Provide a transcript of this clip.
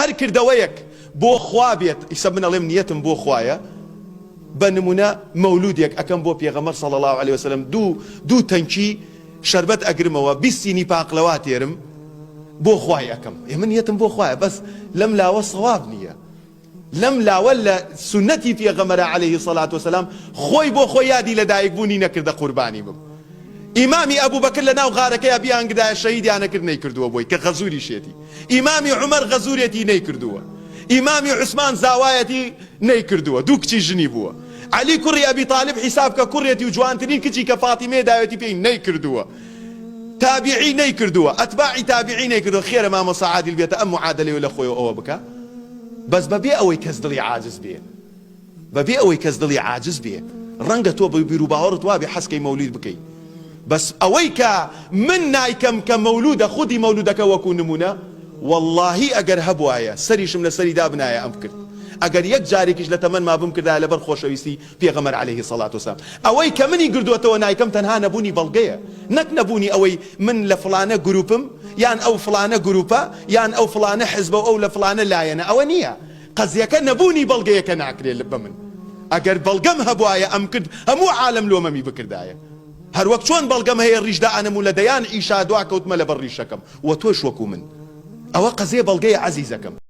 هەر کردەوەیەک بۆ خوا بێت ئیسە من ئەڵێم نیەتم بۆ خوایە بە نمونە مەولودێک ئەەکەم بۆ پێغەمبەر صلی الله عليه وسلم دوو تەنکی شەربەت ئەگرمەوە 20 سینی پاقلەوا تێرم بۆ خوای ئەەکەم ئێمە نیەتم بۆ خوایە بەس لەم لاوە سەواب نییە لەم لاوە لە سونەتی پێغەمبەر عليه الصلاة والسلام خۆی بۆ خۆی یادی لە دایکبوونی نەکردە قوربانی بم ئیمامی ئەبوو بەکر لە ناو غارەکەیە بیانگدایە شەهیدیان نەکرد نەیکردووە بۆی کە غەزووری شێتی ئیمامی عومەر غەزوورێتی نەیکردووە ئیمامی عوسمان زاوایەتی نەیکردووە دوو کچی ژنی بووە علی کوڕی ئەبی طالب حیساب کە کوڕێتی و جوانترین کچی کە فاتیمێ داوێتی پێی نەیکردووە تابعی نەیکردووە ئەتباعی تابعی نەیکردووە خێرە مامۆستا عادل بێتە ئەم معادلەیە لە خۆی ئەوە بکە بەس بەبێ ئەوەی کەس دڵی عاجز بێ بەبێ ئەوەی کەس دڵی عاجز بێ ڕەنگە تۆ بیر و باوەڕت وابێ حەسکەی مەولید بکەیت بس ئەوەی کە من نایکەم کە مەولودە خودی مەولودەکە وەکو نمونە واللهی ئەگەر هەبوایە سەریشم لە سەری دابنایە ئەم کرد ئەگەر یەک جارێکیش لە تەمەن ما بم کردایە لەبەر خۆشەویستی پێغەمبەر عەلەیهی سەڵات وسەلام ئەوەی کە منی گردووەتەوە نایکەم تەنها نەبوونی بەڵگەیە نەک نەبوونی ئەوەی من لە فڵانە گروپم یان ئەو فڵانە گروپە یان ئەو فڵانە حزبە ئەو لە فڵانە لایەنە ئەوە نییە قەزیەکە نەبوونی بەڵگەیەکە ناکرێت بە من ئەگەر بەڵگەم هەبوایە ئەم کرد هەموو عالەم لۆمەمی بکردایە هەر وەک چۆن بەڵگەم هەیە ڕیشدا ئەنم و لە دەیان ئیشا دوا کەوتمە لەبەر ڕیشەکەم و تۆش وەکو من ئەوە قەزیە بەڵگەیە عەزیزەکەم